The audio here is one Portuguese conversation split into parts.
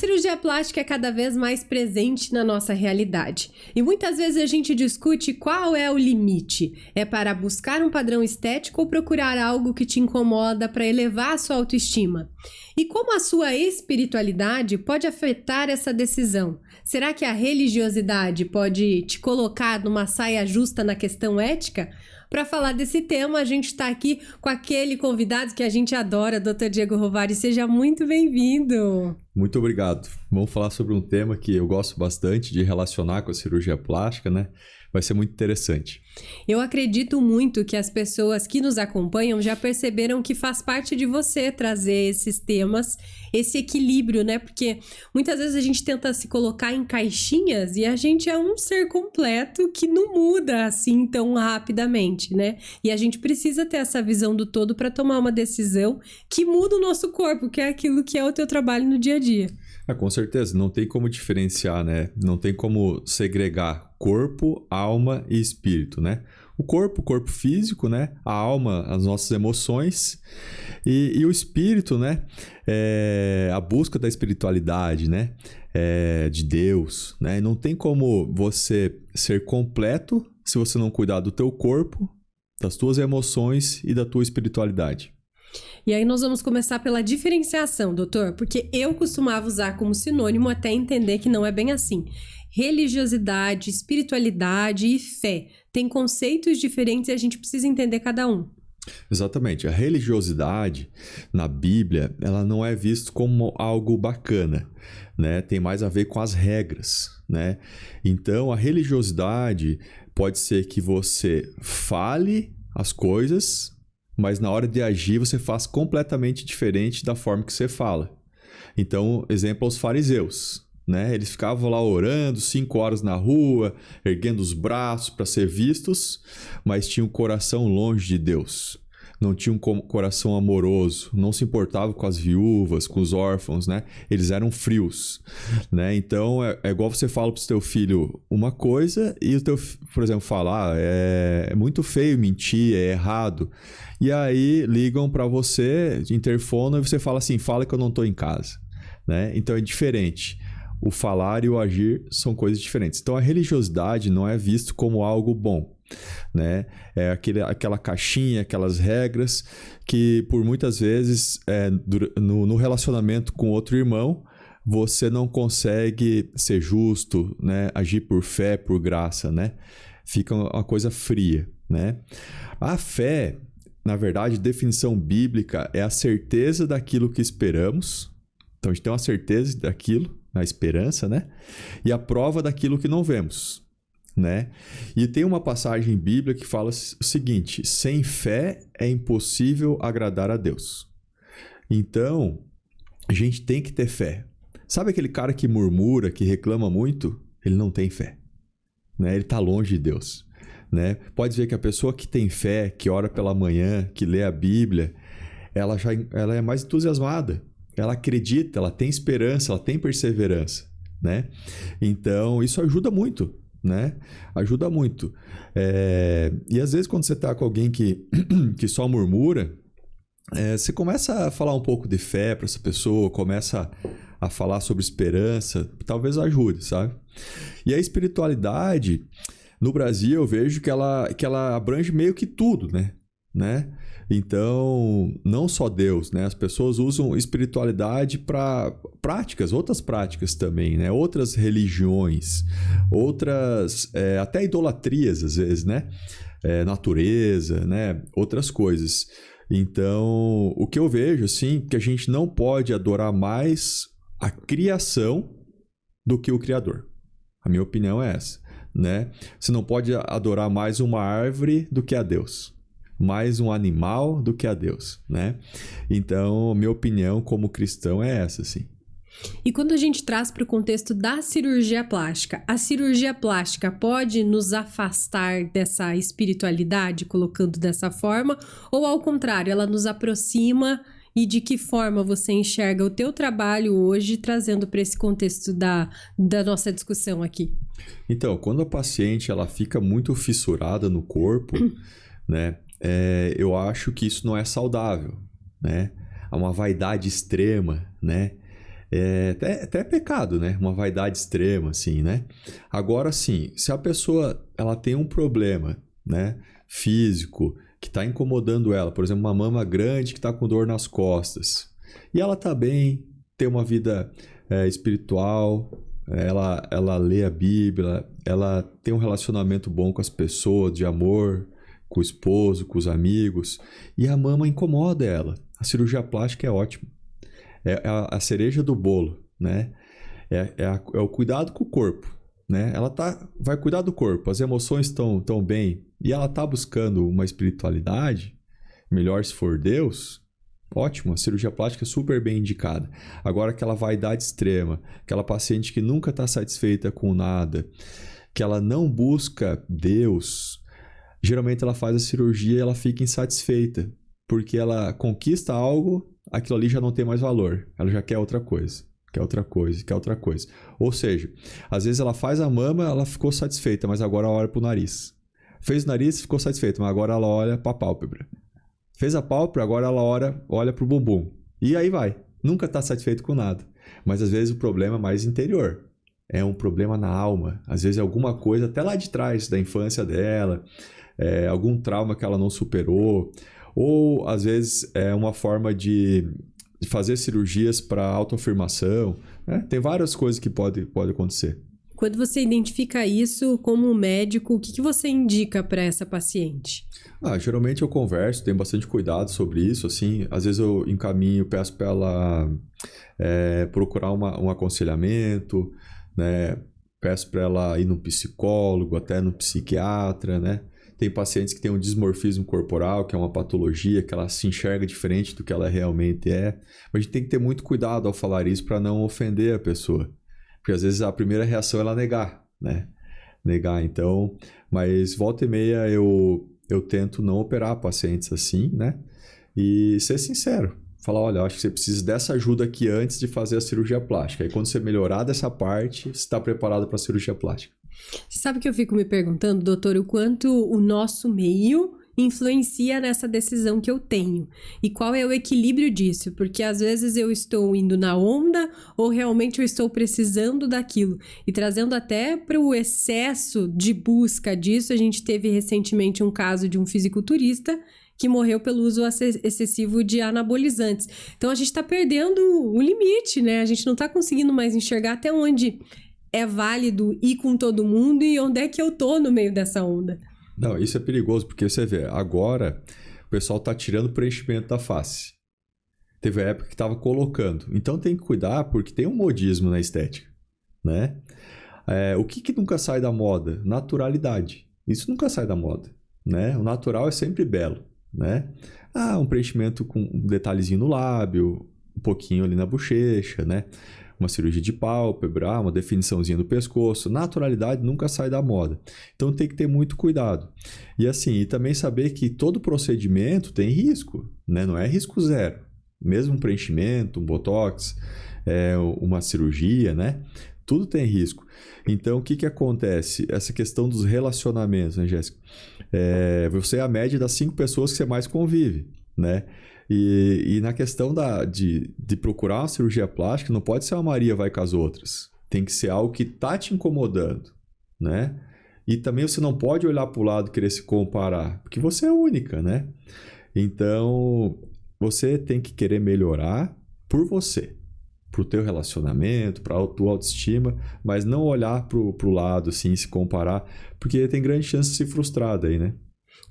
cirurgia plástica é cada vez mais presente na nossa realidade. E muitas vezes a gente discute qual é o limite. É para buscar um padrão estético ou procurar algo que te incomoda para elevar a sua autoestima? E como a sua espiritualidade pode afetar essa decisão? Será que a religiosidade pode te colocar numa saia justa na questão ética? Para falar desse tema, a gente está aqui com aquele convidado que a gente adora, Dr. Diego Rovari. Seja muito bem-vindo. Muito obrigado. Vamos falar sobre um tema que eu gosto bastante de relacionar com a cirurgia plástica, né? Vai ser muito interessante. Eu acredito muito que as pessoas que nos acompanham já perceberam que faz parte de você trazer esses temas, esse equilíbrio, né? Porque muitas vezes a gente tenta se colocar em caixinhas e a gente é um ser completo que não muda assim tão rapidamente, né? E a gente precisa ter essa visão do todo para tomar uma decisão que muda o nosso corpo, que é aquilo que é o teu trabalho no dia a dia. Com certeza, não tem como diferenciar, né? Não tem como segregar corpo, alma e espírito, né? O corpo físico, né? A alma, as nossas emoções e o espírito, né? A busca da espiritualidade, né? De Deus, né? Não tem como você ser completo se você não cuidar do teu corpo, das tuas emoções e da tua espiritualidade. E aí nós vamos começar pela diferenciação, doutor, porque eu costumava usar como sinônimo até entender que não é bem assim. Religiosidade, espiritualidade e fé têm conceitos diferentes e a gente precisa entender cada um. Exatamente. A religiosidade na Bíblia, ela não é vista como algo bacana, né? Tem mais a ver com as regras, né? Então, a religiosidade pode ser que você fale as coisas, mas na hora de agir você faz completamente diferente da forma que você fala. Então, exemplo, os fariseus, né? Eles ficavam lá orando 5 horas na rua, erguendo os braços para ser vistos, mas tinham o coração longe de Deus. Não tinham um coração amoroso, não se importavam com as viúvas, com os órfãos, né? Eles eram frios, né? Então, é igual você fala para o teu filho uma coisa e o teu, por exemplo, fala, é muito feio mentir, é errado. E aí ligam para você, interfonam, e você fala assim, fala que eu não estou em casa, né? Então, é diferente. O falar e o agir são coisas diferentes. Então, a religiosidade não é visto como algo bom, né? É aquela caixinha, aquelas regras que por muitas vezes no relacionamento com outro irmão você não consegue ser justo, né? Agir por fé, por graça, né? Fica uma coisa fria, né? A fé, na verdade, definição bíblica é a certeza daquilo que esperamos. Então a gente tem uma certeza daquilo, a esperança, né? E a prova daquilo que não vemos, né? E tem uma passagem bíblica que fala o seguinte: sem fé é impossível agradar a Deus. Então, a gente tem que ter fé. Sabe aquele cara que murmura, que reclama muito? Ele não tem fé, né? Ele está longe de Deus, né? Pode ver que a pessoa que tem fé, que ora pela manhã, que lê a Bíblia, ela é mais entusiasmada. Ela acredita, ela tem esperança, ela tem perseverança, né? Então, isso ajuda muito, né? Ajuda muito. E às vezes quando você está com alguém que só murmura, você começa a falar um pouco de fé para essa pessoa, começa a falar sobre esperança, talvez ajude, sabe? E a espiritualidade, no Brasil, eu vejo que ela abrange meio que tudo, né? Então, não só Deus, né? As pessoas usam espiritualidade para outras práticas também, né? Outras religiões, outras, até idolatrias às vezes, né? Natureza, né? Outras coisas. Então, o que eu vejo, assim, que a gente não pode adorar mais a criação do que o Criador. A minha opinião é essa, né? Você não pode adorar mais uma árvore do que a Deus. Mais um animal do que a Deus, né? Então, minha opinião como cristão é essa, sim. E quando a gente traz para o contexto da cirurgia plástica, a cirurgia plástica pode nos afastar dessa espiritualidade, colocando dessa forma, ou ao contrário, ela nos aproxima? E de que forma você enxerga o teu trabalho hoje, trazendo para esse contexto da nossa discussão aqui? Então, quando a paciente ela fica muito fissurada no corpo, né? Eu acho que isso não é saudável, né? Há uma vaidade extrema, né? até pecado, né? Uma vaidade extrema, assim, né? Agora, sim, se a pessoa ela tem um problema, né, físico, que está incomodando ela, por exemplo, uma mama grande que está com dor nas costas, e ela está bem, tem uma vida espiritual, ela lê a Bíblia, ela tem um relacionamento bom com as pessoas, de amor, com o esposo, com os amigos, e a mama incomoda ela. A cirurgia plástica é ótima. É a cereja do bolo, né? É o cuidado com o corpo, né? Ela vai cuidar do corpo, as emoções estão bem, e ela está buscando uma espiritualidade, melhor se for Deus, ótimo, a cirurgia plástica é super bem indicada. Agora, aquela vaidade extrema, aquela paciente que nunca está satisfeita com nada, que ela não busca Deus, geralmente ela faz a cirurgia e ela fica insatisfeita, porque ela conquista algo, aquilo ali já não tem mais valor, ela já quer outra coisa. Quer outra coisa, quer outra coisa. Ou seja, às vezes ela faz a mama, ela ficou satisfeita, mas agora ela olha para o nariz. Fez o nariz, ficou satisfeita, mas agora ela olha para a pálpebra. Fez a pálpebra, agora ela olha para o bumbum. E aí vai. Nunca está satisfeito com nada. Mas às vezes o problema é mais interior. É um problema na alma. Às vezes é alguma coisa até lá de trás, da infância dela, algum trauma que ela não superou. Ou às vezes é uma forma de fazer cirurgias para autoafirmação, né? Tem várias coisas que pode acontecer. Quando você identifica isso como médico, o que você indica para essa paciente? Geralmente eu converso, tenho bastante cuidado sobre isso, assim, às vezes eu encaminho, peço para ela procurar um aconselhamento, né? Peço para ela ir num psicólogo, até no psiquiatra, né? Tem pacientes que têm um dismorfismo corporal, que é uma patologia, que ela se enxerga diferente do que ela realmente é. Mas a gente tem que ter muito cuidado ao falar isso para não ofender a pessoa. Porque às vezes a primeira reação é ela negar, né? Negar, então... Mas volta e meia eu tento não operar pacientes assim, né? E ser sincero. Falar, olha, eu acho que você precisa dessa ajuda aqui antes de fazer a cirurgia plástica. Aí quando você melhorar dessa parte, você está preparado para a cirurgia plástica. Você sabe que eu fico me perguntando, doutor, o quanto o nosso meio influencia nessa decisão que eu tenho e qual é o equilíbrio disso, porque às vezes eu estou indo na onda ou realmente eu estou precisando daquilo e trazendo até para o excesso de busca disso. A gente teve recentemente um caso de um fisiculturista que morreu pelo uso excessivo de anabolizantes. Então a gente está perdendo o limite, né? A gente não está conseguindo mais enxergar até onde é válido ir com todo mundo e onde é que eu tô no meio dessa onda. Não, isso é perigoso, porque você vê, agora o pessoal tá tirando o preenchimento da face. Teve a época que tava colocando. Então tem que cuidar, porque tem um modismo na estética, né? O que nunca sai da moda? Naturalidade. Isso nunca sai da moda, né? O natural é sempre belo, né? Um preenchimento com um detalhezinho no lábio, um pouquinho ali na bochecha, né? Uma cirurgia de pálpebra, uma definiçãozinha do pescoço. Naturalidade nunca sai da moda. Então tem que ter muito cuidado. E assim, e também saber que todo procedimento tem risco, né? Não é risco zero. Mesmo um preenchimento, um botox, uma cirurgia, né? Tudo tem risco. Então, o que acontece? Essa questão dos relacionamentos, né, Jéssica? Você é a média das 5 pessoas que você mais convive, né? E na questão de procurar uma cirurgia plástica, não pode ser uma Maria vai com as outras. Tem que ser algo que está te incomodando, né? E também você não pode olhar para o lado e querer se comparar, porque você é única, né? Então, você tem que querer melhorar por você, para o teu relacionamento, para a tua autoestima, mas não olhar para o lado, assim, se comparar, porque tem grande chance de se frustrar daí, né?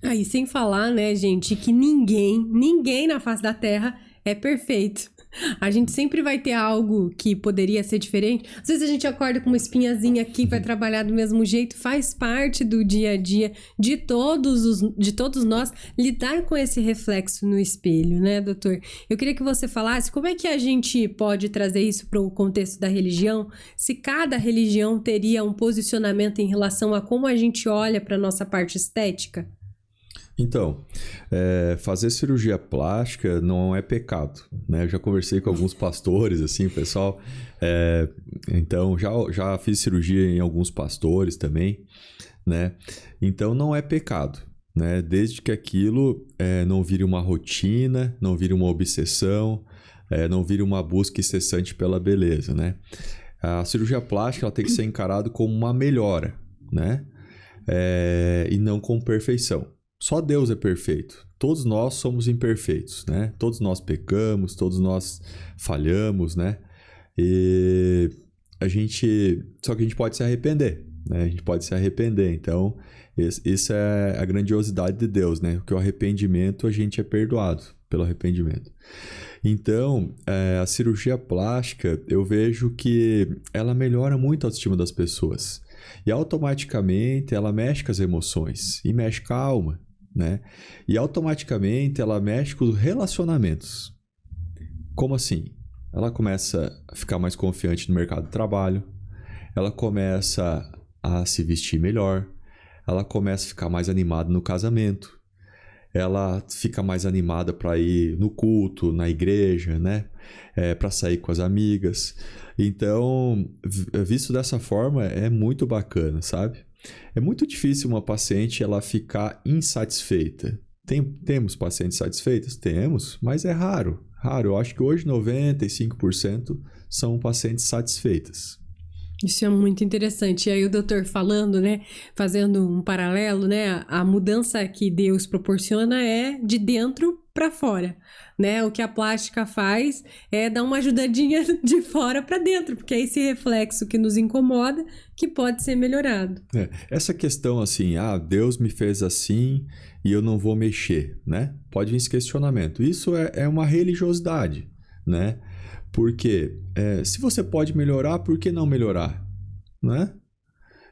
E sem falar, né, gente, que ninguém na face da Terra é perfeito. A gente sempre vai ter algo que poderia ser diferente. Às vezes a gente acorda com uma espinhazinha aqui, vai trabalhar do mesmo jeito, faz parte do dia a dia de todos nós lidar com esse reflexo no espelho, né, doutor? Eu queria que você falasse como é que a gente pode trazer isso para o contexto da religião, se cada religião teria um posicionamento em relação a como a gente olha para a nossa parte estética. Então, fazer cirurgia plástica não é pecado, né? Eu já conversei com alguns pastores, assim, pessoal. Então, já fiz cirurgia em alguns pastores também, né? Então, não é pecado, né? Desde que aquilo não vire uma rotina, não vire uma obsessão, não vire uma busca incessante pela beleza, né? A cirurgia plástica ela tem que ser encarada como uma melhora, né? E não como perfeição. Só Deus é perfeito. Todos nós somos imperfeitos, né? Todos nós pecamos, todos nós falhamos, né? Só que a gente pode se arrepender, né? A gente pode se arrepender. Então, isso é a grandiosidade de Deus, né? Porque o arrependimento, a gente é perdoado pelo arrependimento. Então, a cirurgia plástica, eu vejo que ela melhora muito a autoestima das pessoas. E automaticamente ela mexe com as emoções e mexe com a alma, né? E automaticamente ela mexe com os relacionamentos. Como assim? Ela começa a ficar mais confiante no mercado de trabalho, ela começa a se vestir melhor, ela começa a ficar mais animada no casamento, ela fica mais animada para ir no culto, na igreja, né? Para sair com as amigas. Então, visto dessa forma, é muito bacana, sabe? É muito difícil uma paciente ela ficar insatisfeita. Temos pacientes satisfeitas? Temos, mas é raro. Raro. Eu acho que hoje 95% são pacientes satisfeitas. Isso é muito interessante. E aí o doutor falando, né, fazendo um paralelo, né, a mudança que Deus proporciona é de dentro para fora, né? O que a plástica faz é dar uma ajudadinha de fora para dentro, porque é esse reflexo que nos incomoda que pode ser melhorado. Essa questão assim, Deus me fez assim e eu não vou mexer, né? Pode vir esse questionamento. Isso é uma religiosidade, né? Porque se você pode melhorar, por que não melhorar? Né?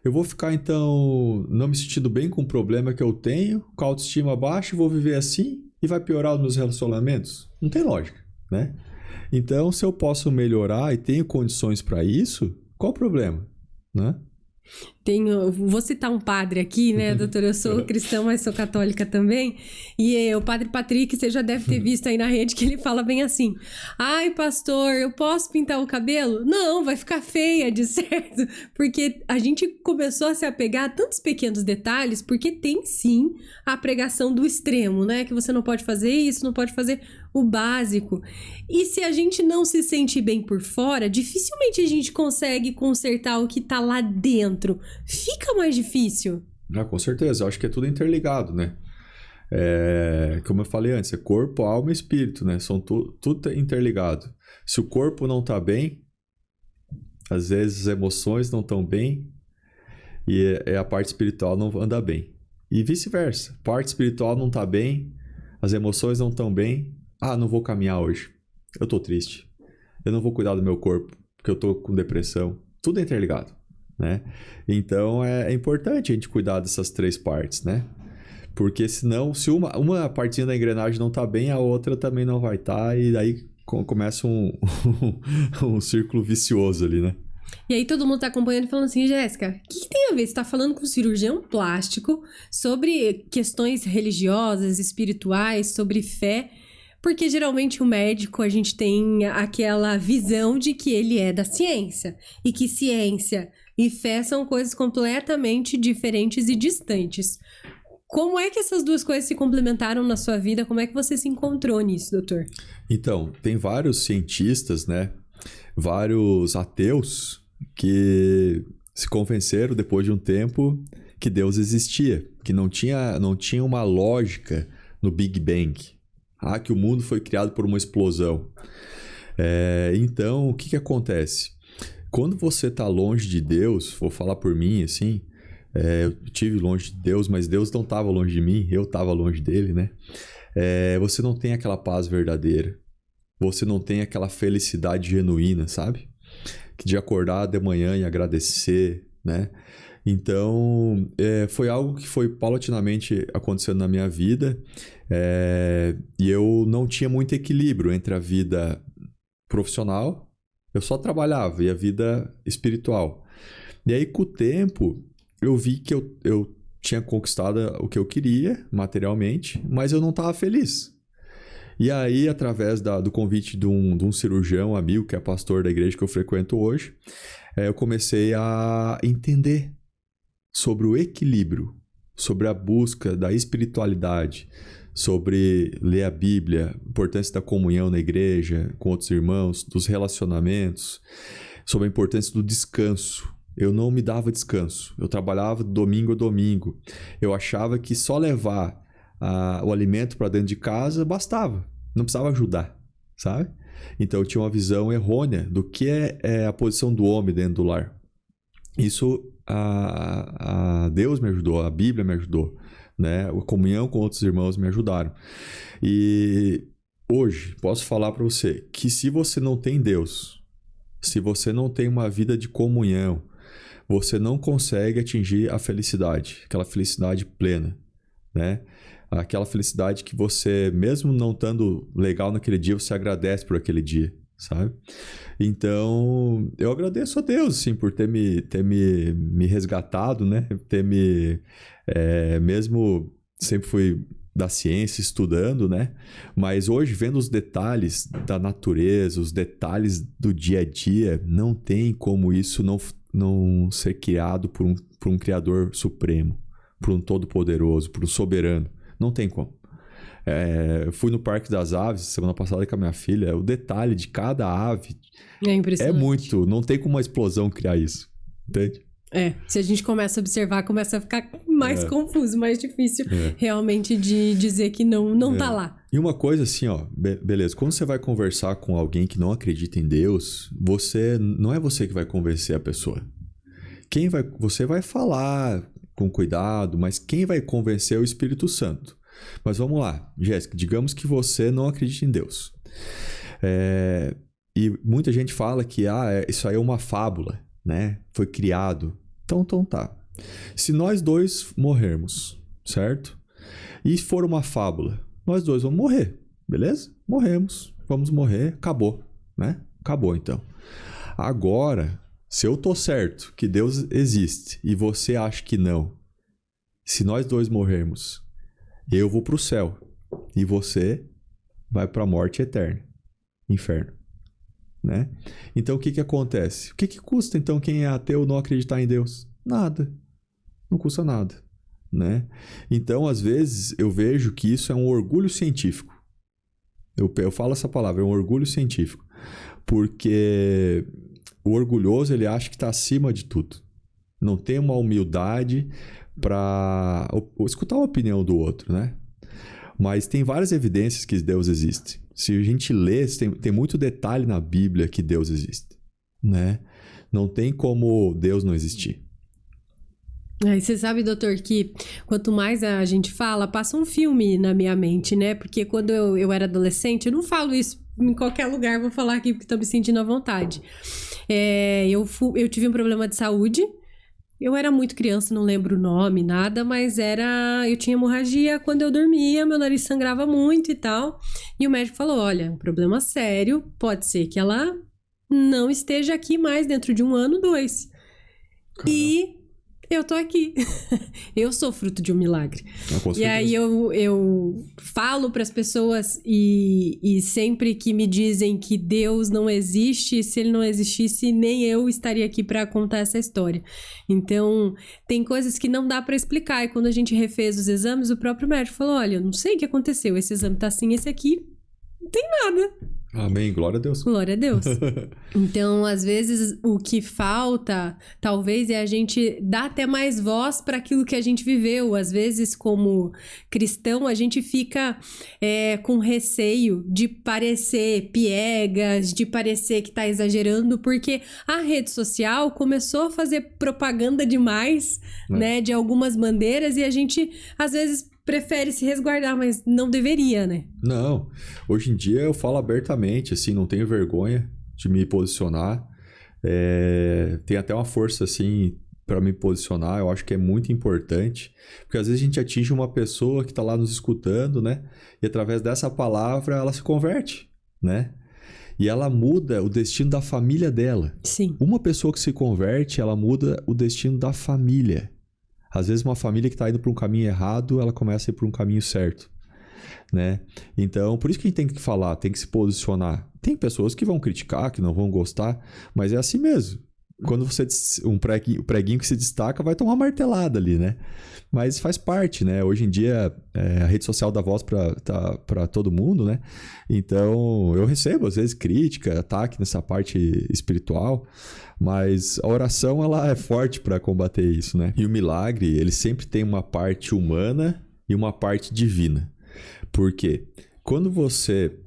Eu vou ficar, então, não me sentindo bem com o problema que eu tenho, com a autoestima baixa, vou viver assim e vai piorar os meus relacionamentos? Não tem lógica, né? Então, se eu posso melhorar e tenho condições para isso, qual o problema? Né? Vou citar um padre aqui, né, doutor? Eu sou cristã, mas sou católica também. E o padre Patrick, você já deve ter visto aí na rede que ele fala bem assim: ai, pastor, eu posso pintar o cabelo? Não, vai ficar feia, de certo. Porque a gente começou a se apegar a tantos pequenos detalhes, porque tem sim a pregação do extremo, né? Que você não pode fazer isso, não pode fazer o básico. E se a gente não se sente bem por fora, dificilmente a gente consegue consertar o que tá lá dentro. Fica mais difícil. Com certeza, eu acho que é tudo interligado, né? Como eu falei antes, é corpo, alma e espírito, né? São tudo interligado. Se o corpo não tá bem, às vezes as emoções não estão bem e a parte espiritual não anda bem. E vice-versa, a parte espiritual não tá bem, as emoções não estão bem. Não vou caminhar hoje, eu tô triste. Eu não vou cuidar do meu corpo, porque eu tô com depressão. Tudo é interligado, né? Então, é importante a gente cuidar dessas três partes, né? Porque senão, se uma partinha da engrenagem não tá bem, a outra também não vai estar, e daí começa um círculo vicioso ali, né? E aí todo mundo tá acompanhando e falando assim: Jéssica, o que tem a ver? Você tá falando com um cirurgião plástico sobre questões religiosas, espirituais, sobre fé. Porque geralmente o médico, a gente tem aquela visão de que ele é da ciência. E que ciência e fé são coisas completamente diferentes e distantes. Como é que essas duas coisas se complementaram na sua vida? Como é que você se encontrou nisso, doutor? Então, tem vários cientistas, né? Vários ateus que se convenceram depois de um tempo que Deus existia. Que não tinha uma lógica no Big Bang. Que o mundo foi criado por uma explosão. Então, o que acontece? Quando você está longe de Deus, vou falar por mim, assim, eu estive longe de Deus, mas Deus não estava longe de mim, eu estava longe dele, né? Você não tem aquela paz verdadeira, você não tem aquela felicidade genuína, sabe? De acordar de manhã e agradecer, né? Então, foi algo que foi paulatinamente acontecendo na minha vida, e eu não tinha muito equilíbrio entre a vida profissional, eu só trabalhava, e a vida espiritual. E aí, com o tempo, eu vi que eu tinha conquistado o que eu queria materialmente, mas eu não estava feliz. E aí, através do convite de um cirurgião amigo, que é pastor da igreja que eu frequento hoje, eu comecei a entender sobre o equilíbrio, sobre a busca da espiritualidade, sobre ler a Bíblia, a importância da comunhão na igreja, com outros irmãos, dos relacionamentos, sobre a importância do descanso. Eu não me dava descanso. Eu trabalhava domingo a domingo. Eu achava que só levar o alimento para dentro de casa bastava. Não precisava ajudar, sabe? Então eu tinha uma visão errônea do que é a posição do homem dentro do lar. Isso a Deus me ajudou, a Bíblia me ajudou, né? A comunhão com outros irmãos me ajudaram. E hoje posso falar para você que se você não tem Deus, se você não tem uma vida de comunhão, você não consegue atingir a felicidade, aquela felicidade plena, né? Aquela felicidade que você, mesmo não estando legal naquele dia, você agradece por aquele dia, sabe? Então, eu agradeço a Deus, sim, por ter me resgatado, né? Mesmo sempre fui da ciência, estudando, né? Mas hoje, vendo os detalhes da natureza, os detalhes do dia a dia, não tem como isso não ser criado por um Criador Supremo, por um Todo-Poderoso, por um Soberano. Não tem como. Eu fui no Parque das Aves semana passada com a minha filha. O detalhe de cada ave é impressionante. É muito. Não tem como uma explosão criar isso. Entende? Se a gente começa a observar, começa a ficar mais confuso, mais difícil realmente de dizer que não tá lá. E uma coisa assim, ó, beleza, quando você vai conversar com alguém que não acredita em Deus, não é você que vai convencer a pessoa. Você vai falar com cuidado, mas quem vai convencer é o Espírito Santo. Mas vamos lá, Jéssica, digamos que você não acredita em Deus. E muita gente fala que isso aí é uma fábula, né? Foi criado. Então tá. Se nós dois morrermos, certo? E for uma fábula, nós dois vamos morrer, beleza? Morremos, vamos morrer, acabou, né? Acabou então. Agora, se eu tô certo que Deus existe e você acha que não, se nós dois morrermos, eu vou pro céu e você vai pra morte eterna, inferno, né? Então o que acontece? O que custa então quem é ateu não acreditar em Deus? Nada. Não custa nada, né? Então às vezes eu vejo que isso é um orgulho científico. Eu falo essa palavra, é um orgulho científico, porque o orgulhoso ele acha que está acima de tudo. Não tem uma humildade para escutar a opinião do outro, né? Mas tem várias evidências que Deus existe. Se a gente lê, tem muito detalhe na Bíblia que Deus existe, né? Não tem como Deus não existir. E você sabe, doutor, que quanto mais a gente fala, passa um filme na minha mente, né? Porque quando eu era adolescente, eu não falo isso em qualquer lugar, vou falar aqui porque estou me sentindo à vontade. Eu tive um problema de saúde. Eu era muito criança, não lembro o nome, nada, mas eu tinha hemorragia quando eu dormia, meu nariz sangrava muito e tal. E o médico falou, olha, um problema sério, pode ser que ela não esteja aqui mais dentro de 1 ano, 2. Caramba. E eu tô aqui. Eu sou fruto de um milagre. E aí eu falo para as pessoas e sempre que me dizem que Deus não existe, se ele não existisse, nem eu estaria aqui para contar essa história. Então, tem coisas que não dá para explicar. E quando a gente refez os exames, o próprio médico falou, olha, eu não sei o que aconteceu. Esse exame tá assim, esse aqui não tem nada. Amém, glória a Deus. Glória a Deus. Então, às vezes, o que falta, talvez, é a gente dar até mais voz para aquilo que a gente viveu. Às vezes, como cristão, a gente fica com receio de parecer piegas, de parecer que tá exagerando, porque a rede social começou a fazer propaganda demais, né, de algumas bandeiras, e a gente, às vezes, prefere se resguardar, mas não deveria, né? Não. Hoje em dia eu falo abertamente, assim, não tenho vergonha de me posicionar. Tem até uma força, assim, para me posicionar. Eu acho que é muito importante, porque às vezes a gente atinge uma pessoa que está lá nos escutando, né? E através dessa palavra ela se converte, né? E ela muda o destino da família dela. Sim. Uma pessoa que se converte, ela muda o destino da família. Às vezes uma família que está indo para um caminho errado, ela começa a ir para um caminho certo, né? Então, por isso que a gente tem que falar, tem que se posicionar. Tem pessoas que vão criticar, que não vão gostar, mas é assim mesmo. Quando você um preguinho que se destaca vai tomar uma martelada ali, né? Mas faz parte, né? Hoje em dia a rede social dá voz para todo mundo, né? Então eu recebo às vezes crítica, ataque nessa parte espiritual, mas a oração ela é forte para combater isso, né? E o milagre ele sempre tem uma parte humana e uma parte divina. Por quê? Quando você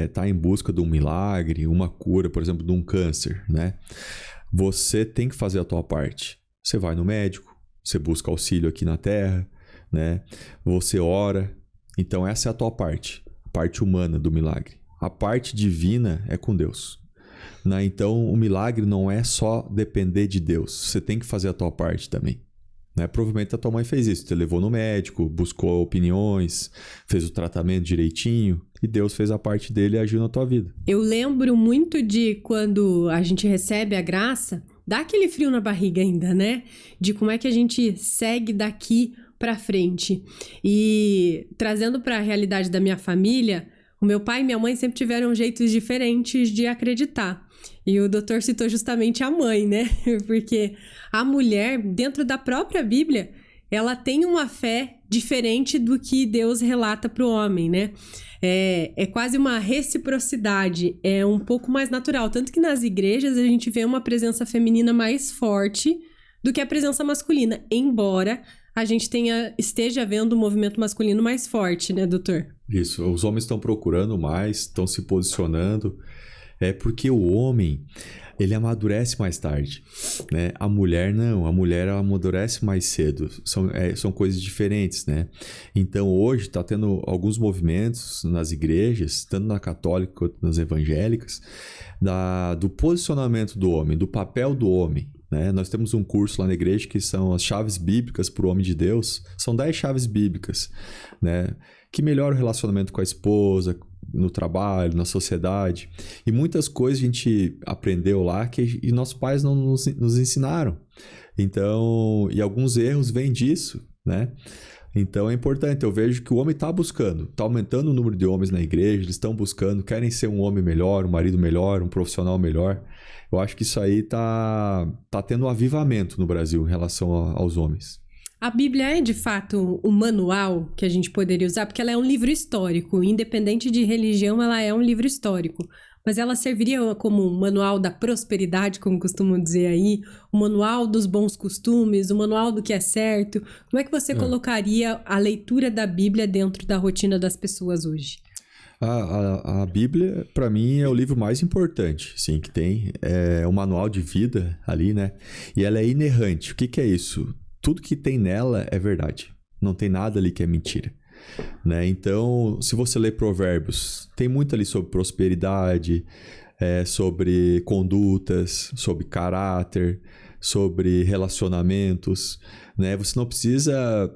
está em busca de um milagre, uma cura, por exemplo, de um câncer, né? Você tem que fazer a tua parte. Você vai no médico, você busca auxílio aqui na Terra, né? Você ora. Então essa é a tua parte, a parte humana do milagre. A parte divina é com Deus. Né? Então o milagre não é só depender de Deus. Você tem que fazer a tua parte também. Né? Provavelmente a tua mãe fez isso. Você levou no médico, buscou opiniões, fez o tratamento direitinho e Deus fez a parte dele e agiu na tua vida. Eu lembro muito de quando a gente recebe a graça, dá aquele frio na barriga ainda, né? De como é que a gente segue daqui pra frente. E trazendo para a realidade da minha família, o meu pai e minha mãe sempre tiveram jeitos diferentes de acreditar. E o doutor citou justamente a mãe, né? Porque a mulher, dentro da própria Bíblia, ela tem uma fé diferente do que Deus relata para o homem, né? É quase uma reciprocidade, é um pouco mais natural. Tanto que nas igrejas a gente vê uma presença feminina mais forte do que a presença masculina, embora a gente esteja vendo um movimento masculino mais forte, né, doutor? Isso, os homens estão procurando mais, estão se posicionando. É porque o homem, ele amadurece mais tarde, né? A mulher não, a mulher ela amadurece mais cedo, são coisas diferentes, né? Então hoje está tendo alguns movimentos nas igrejas, tanto na católica quanto nas evangélicas, do posicionamento do homem, do papel do homem, né? Nós temos um curso lá na igreja que são as chaves bíblicas para o homem de Deus, são 10 chaves bíblicas, né? Que melhora o relacionamento com a esposa, no trabalho, na sociedade. E muitas coisas a gente aprendeu lá e nossos pais não nos ensinaram. Então, e alguns erros vêm disso, né? Então é importante, eu vejo que o homem está buscando, está aumentando o número de homens na igreja, eles estão buscando, querem ser um homem melhor, um marido melhor, um profissional melhor. Eu acho que isso aí está tendo um avivamento no Brasil em relação aos homens. A Bíblia é, de fato, um manual que a gente poderia usar, porque ela é um livro histórico. Independente de religião, ela é um livro histórico. Mas ela serviria como um manual da prosperidade, como costumam dizer aí, um manual dos bons costumes, um manual do que é certo. Como é que você colocaria a leitura da Bíblia dentro da rotina das pessoas hoje? A Bíblia, para mim, é o livro mais importante, sim, que tem. É um manual de vida ali, né? E ela é inerrante. O que é isso? Tudo que tem nela é verdade. Não tem nada ali que é mentira. Né? Então, se você ler Provérbios, tem muito ali sobre prosperidade, sobre condutas, sobre caráter, sobre relacionamentos. Né? Você não precisa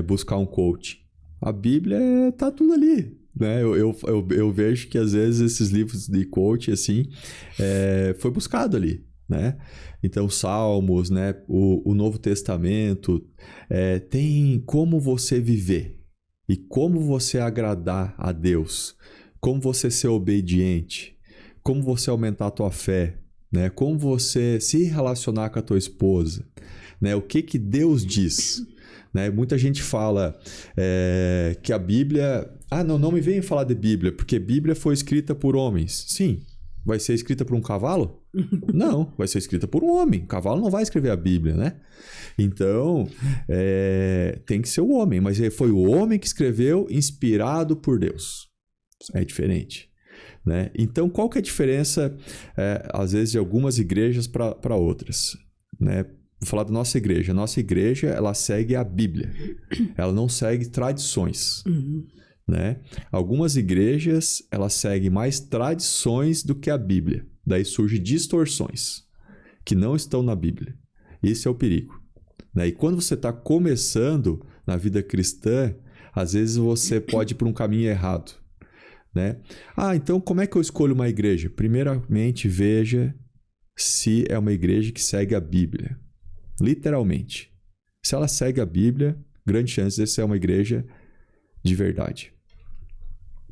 buscar um coach. A Bíblia tá tudo ali. Né? Eu vejo que às vezes esses livros de coach assim, foi buscado ali. Né? Então, Salmos, né? O Novo Testamento, tem como você viver e como você agradar a Deus, como você ser obediente, como você aumentar a tua fé, né? Como você se relacionar com a tua esposa, né? O que Deus diz. Né? Muita gente fala que a Bíblia... não me venham falar de Bíblia, porque Bíblia foi escrita por homens. Sim. Vai ser escrita por um cavalo? Não, vai ser escrita por um homem. O cavalo não vai escrever a Bíblia, né? Então, tem que ser o homem. Mas foi o homem que escreveu inspirado por Deus. É diferente. Né? Então, qual que é a diferença, às vezes, de algumas igrejas para outras? Né? Vou falar da nossa igreja. A nossa igreja, ela segue a Bíblia. Ela não segue tradições. Né? Algumas igrejas elas seguem mais tradições do que a Bíblia. Daí surgem distorções que não estão na Bíblia. Esse é o perigo. Né? E quando você está começando na vida cristã, às vezes você pode ir por um caminho errado. Né? Então como é que eu escolho uma igreja? Primeiramente, veja se é uma igreja que segue a Bíblia. Literalmente. Se ela segue a Bíblia, grande chance de ser uma igreja de verdade.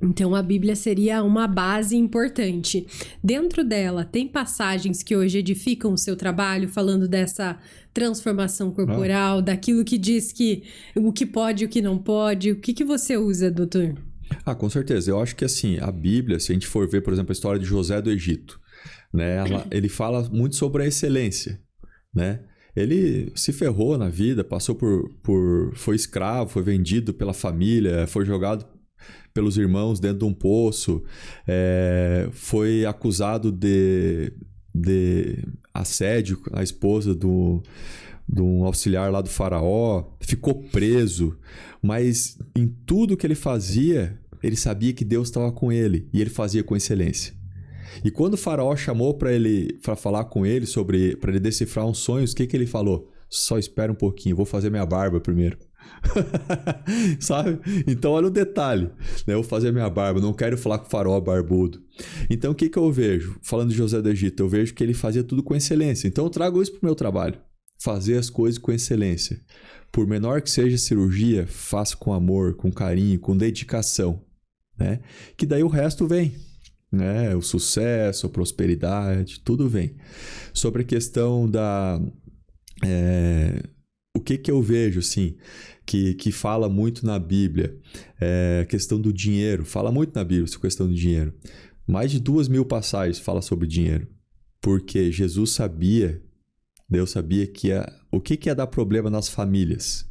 Então, a Bíblia seria uma base importante. Dentro dela, tem passagens que hoje edificam o seu trabalho, falando dessa transformação corporal, daquilo que diz que o que pode e o que não pode. O que você usa, doutor? Com certeza. Eu acho que, assim, a Bíblia, se a gente for ver, por exemplo, a história de José do Egito, né? Ele fala muito sobre a excelência, né? Ele se ferrou na vida, passou foi escravo, foi vendido pela família, foi jogado pelos irmãos dentro de um poço, foi acusado de assédio à esposa de um auxiliar lá do faraó, ficou preso, mas em tudo que ele fazia, ele sabia que Deus estava com ele e ele fazia com excelência. E quando o faraó chamou para falar com ele para ele decifrar uns sonhos, o que ele falou? Só espera um pouquinho, vou fazer minha barba primeiro. Sabe? Então olha o detalhe, né? Eu vou fazer minha barba, não quero falar com o faraó barbudo. Então o que eu vejo? Falando de José do Egito, eu vejo que ele fazia tudo com excelência. Então eu trago isso para o meu trabalho, fazer as coisas com excelência. Por menor que seja a cirurgia, faça com amor, com carinho, com dedicação, né? Que daí o resto vem, né? O sucesso, a prosperidade, tudo vem. Sobre a questão da... o que eu vejo, assim, que fala muito na Bíblia, a questão do dinheiro, fala muito na Bíblia essa questão do dinheiro. Mais de 2.000 passagens fala sobre dinheiro, porque Jesus sabia, Deus sabia o que ia dar problema nas famílias?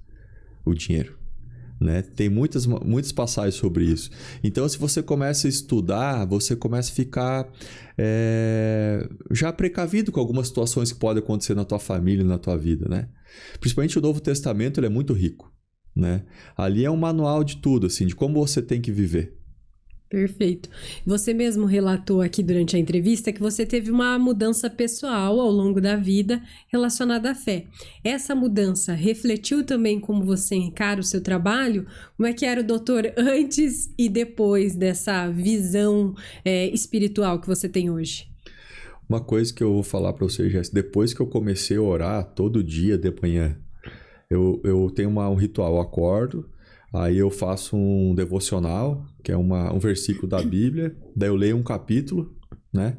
O dinheiro, né? Tem muitas passagens sobre isso. Então, se você começa a estudar, você começa a ficar já precavido com algumas situações que podem acontecer na tua família e na tua vida, né? Principalmente o Novo Testamento, ele é muito rico, né? Ali é um manual de tudo, assim, de como você tem que viver. Perfeito. Você mesmo relatou aqui durante a entrevista que você teve uma mudança pessoal ao longo da vida relacionada à fé. Essa mudança refletiu também como você encara o seu trabalho? Como é que era o doutor antes e depois dessa visão espiritual que você tem hoje? Uma coisa que eu vou falar para você, Jéssica, depois que eu comecei a orar todo dia de manhã, eu tenho um ritual, eu acordo, aí eu faço um devocional, que é um versículo da Bíblia, daí eu leio um capítulo, né?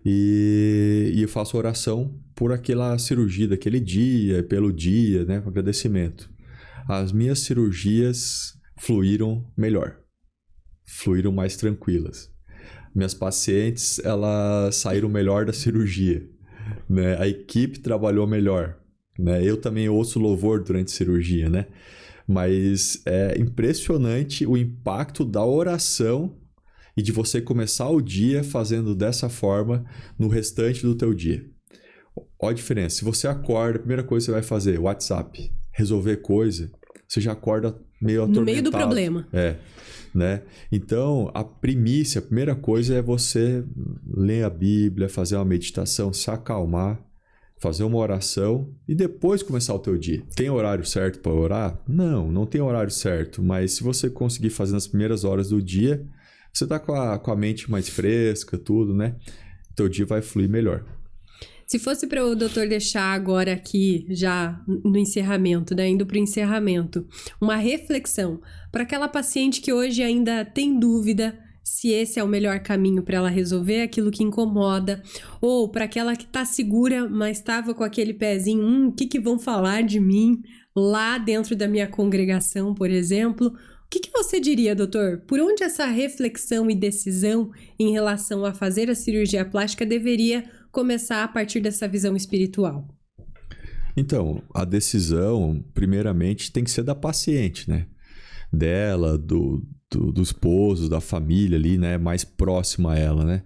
E eu faço oração por aquela cirurgia daquele dia, pelo dia, né? Agradecimento. As minhas cirurgias fluíram melhor, fluíram mais tranquilas. Minhas pacientes, elas saíram melhor da cirurgia, né? A equipe trabalhou melhor, né? Eu também ouço louvor durante a cirurgia, né? Mas é impressionante o impacto da oração e de você começar o dia fazendo dessa forma no restante do teu dia. Olha a diferença. Se você acorda, a primeira coisa que você vai fazer, WhatsApp, resolver coisa, você já acorda meio atormentado. No meio do problema. Né? Então, a primeira coisa é você ler a Bíblia, fazer uma meditação, se acalmar, fazer uma oração e depois começar o teu dia. Tem horário certo para orar? Não tem horário certo, mas se você conseguir fazer nas primeiras horas do dia, você está com a mente mais fresca, tudo, né? Teu dia vai fluir melhor. Se fosse para o doutor deixar agora aqui, já no encerramento, né? Indo para o encerramento, uma reflexão para aquela paciente que hoje ainda tem dúvida se esse é o melhor caminho para ela resolver aquilo que incomoda, ou para aquela que está segura, mas estava com aquele pezinho, o que vão falar de mim lá dentro da minha congregação, por exemplo. O que você diria, doutor? Por onde essa reflexão e decisão em relação a fazer a cirurgia plástica deveria começar a partir dessa visão espiritual? Então, a decisão, primeiramente, tem que ser da paciente, né? Dela, do esposo, da família ali, né? Mais próxima a ela, né?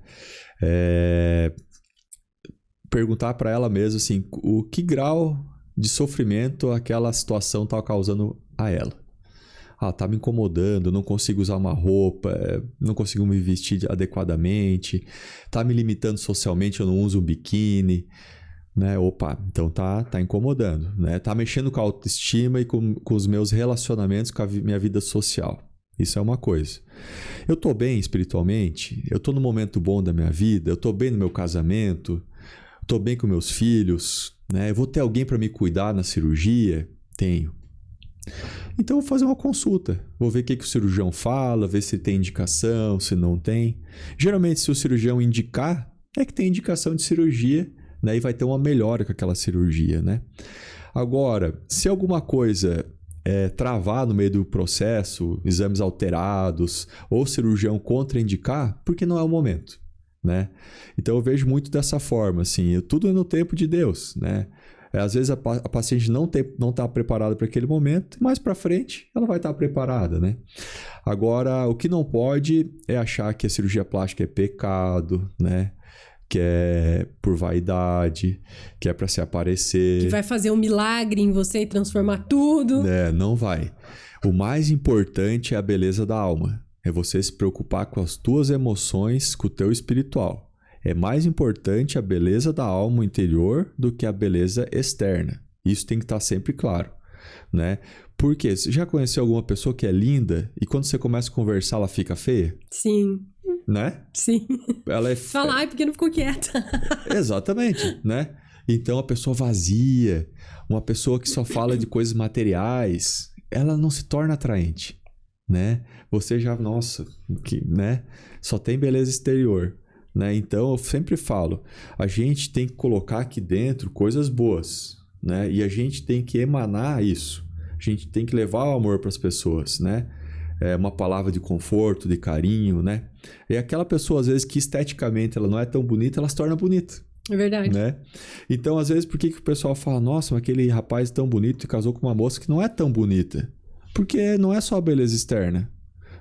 Perguntar para ela mesmo, assim, o que grau de sofrimento aquela situação está causando a ela. Tá me incomodando, não consigo usar uma roupa, não consigo me vestir adequadamente, tá me limitando socialmente, eu não uso um biquíni, né? Então tá incomodando, né? Tá mexendo com a autoestima e com os meus relacionamentos, com a minha vida social. Isso é uma coisa. Eu tô bem espiritualmente, eu tô no momento bom da minha vida, eu tô bem no meu casamento, tô bem com meus filhos, né? Eu vou ter alguém para me cuidar na cirurgia? Tenho. Então eu vou fazer uma consulta, vou ver o que o cirurgião fala, ver se tem indicação, se não tem. Geralmente, se o cirurgião indicar, é que tem indicação de cirurgia, né? E vai ter uma melhora com aquela cirurgia, né? Agora, se alguma coisa travar no meio do processo, exames alterados, ou cirurgião contraindicar, porque não é o momento, né? Então eu vejo muito dessa forma, assim, tudo é no tempo de Deus, né? Às vezes a paciente não está preparada para aquele momento, mais para frente ela vai estar preparada, né? Agora, o que não pode é achar que a cirurgia plástica é pecado, né? Que é por vaidade, que é para se aparecer. Que vai fazer um milagre em você e transformar tudo. Não vai. O mais importante é a beleza da alma. É você se preocupar com as tuas emoções, com o teu espiritual. É mais importante a beleza da alma interior do que a beleza externa. Isso tem que estar sempre claro, né? Porque você já conheceu alguma pessoa que é linda e quando você começa a conversar ela fica feia? Sim. Né? Sim. Ela é Falar, porque não ficou quieta. Exatamente, né? Então, a pessoa vazia, uma pessoa que só fala de coisas materiais, ela não se torna atraente, né? Você já, nossa, né? Só tem beleza exterior, né? Então, eu sempre falo, a gente tem que colocar aqui dentro coisas boas, né? E a gente tem que emanar isso. A gente tem que levar o amor para as pessoas, né? Uma palavra de conforto, de carinho, né? E aquela pessoa, às vezes, que esteticamente ela não é tão bonita, ela se torna bonita. É verdade. Né? Então, às vezes, por que o pessoal fala, nossa, mas aquele rapaz tão bonito e casou com uma moça que não é tão bonita? Porque não é só a beleza externa,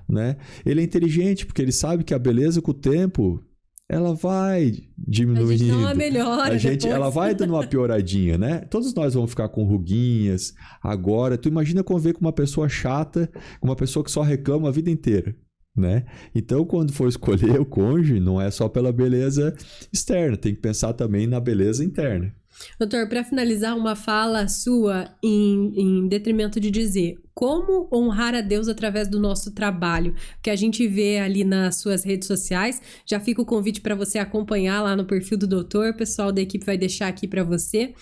né? Ele é inteligente, porque ele sabe que a beleza com o tempo, ela vai diminuindo. A gente dá uma melhora Ela vai dando uma pioradinha, né? Todos nós vamos ficar com ruguinhas. Agora, tu imagina conviver com uma pessoa chata, com uma pessoa que só reclama a vida inteira, né? Então, quando for escolher o cônjuge, não é só pela beleza externa, tem que pensar também na beleza interna. Doutor, para finalizar, uma fala sua em detrimento de dizer como honrar a Deus através do nosso trabalho, que a gente vê ali nas suas redes sociais. Já fica o convite para você acompanhar lá no perfil do doutor, o pessoal da equipe vai deixar aqui para você.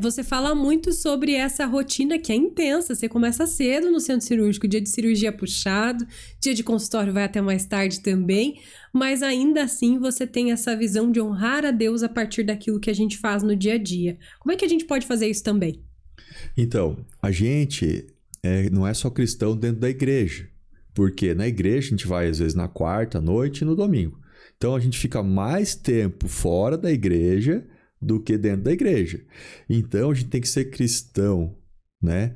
Você fala muito sobre essa rotina que é intensa, você começa cedo no centro cirúrgico, dia de cirurgia puxado, dia de consultório vai até mais tarde também, mas ainda assim você tem essa visão de honrar a Deus a partir daquilo que a gente faz no dia a dia. Como é que a gente pode fazer isso também? Então, a gente não é só cristão dentro da igreja, porque na igreja a gente vai às vezes na quarta, à noite e no domingo. Então a gente fica mais tempo fora da igreja do que dentro da igreja. Então, a gente tem que ser cristão, né?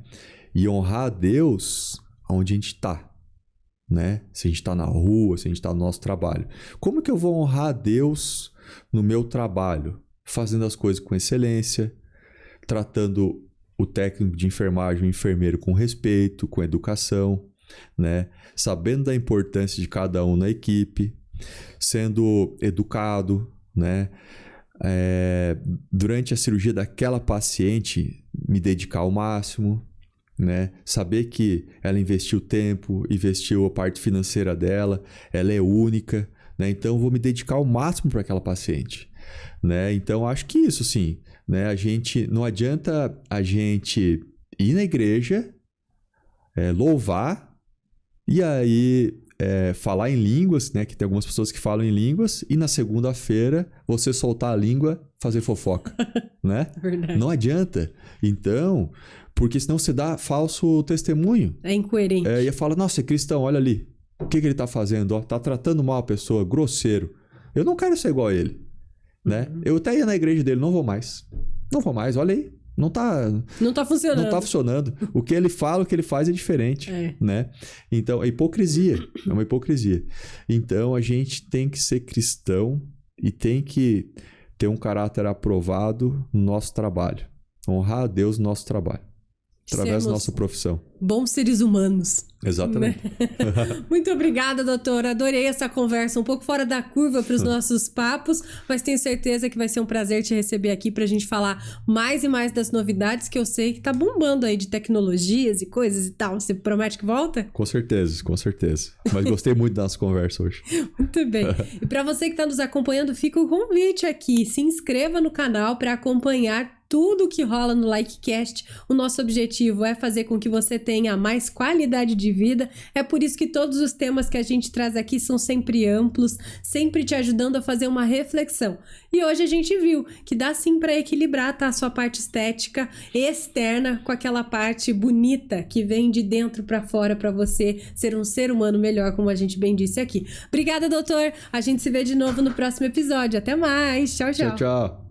E honrar a Deus onde a gente está, né? Se a gente está na rua, se a gente está no nosso trabalho. Como que eu vou honrar a Deus no meu trabalho? Fazendo as coisas com excelência, tratando o técnico de enfermagem, o enfermeiro com respeito, com educação, né? Sabendo da importância de cada um na equipe, sendo educado, né? Durante a cirurgia daquela paciente, me dedicar ao máximo, né? Saber que ela investiu tempo, investiu a parte financeira dela, ela é única, né? Então eu vou me dedicar ao máximo para aquela paciente, né? Então acho que isso sim, né? Não adianta a gente ir na igreja, louvar e aí falar em línguas, né? Que tem algumas pessoas que falam em línguas e na segunda-feira você soltar a língua, fazer fofoca, né? Verdade. Não adianta. Então, porque senão você dá falso testemunho. É incoerente. E fala, nossa, é cristão, olha ali. O que ele tá fazendo? Ó, tá tratando mal a pessoa, grosseiro. Eu não quero ser igual a ele, né? Eu até ia na igreja dele, não vou mais. Não vou mais, olha aí. Não tá funcionando. Não tá funcionando. O que ele fala, o que ele faz é diferente, né? Então, é hipocrisia. É uma hipocrisia. Então, a gente tem que ser cristão e tem que ter um caráter aprovado no nosso trabalho. Honrar a Deus no nosso trabalho. Através da nossa profissão. Bons seres humanos. Exatamente. Né? Muito obrigada, doutora. Adorei essa conversa, um pouco fora da curva para os nossos papos, mas tenho certeza que vai ser um prazer te receber aqui para a gente falar mais e mais das novidades que eu sei que tá bombando aí de tecnologias e coisas e tal. Você promete que volta? Com certeza, com certeza. Mas gostei muito da nossa conversa hoje. Muito bem. E para você que está nos acompanhando, fica o convite aqui. Se inscreva no canal para acompanhar tudo que rola no Likecast. O nosso objetivo é fazer com que você tenha mais qualidade de vida. É por isso que todos os temas que a gente traz aqui são sempre amplos, sempre te ajudando a fazer uma reflexão. E hoje a gente viu que dá sim para equilibrar, tá? A sua parte estética externa com aquela parte bonita que vem de dentro para fora para você ser um ser humano melhor, como a gente bem disse aqui. Obrigada, doutor. A gente se vê de novo no próximo episódio. Até mais. Tchau, tchau. Tchau, tchau.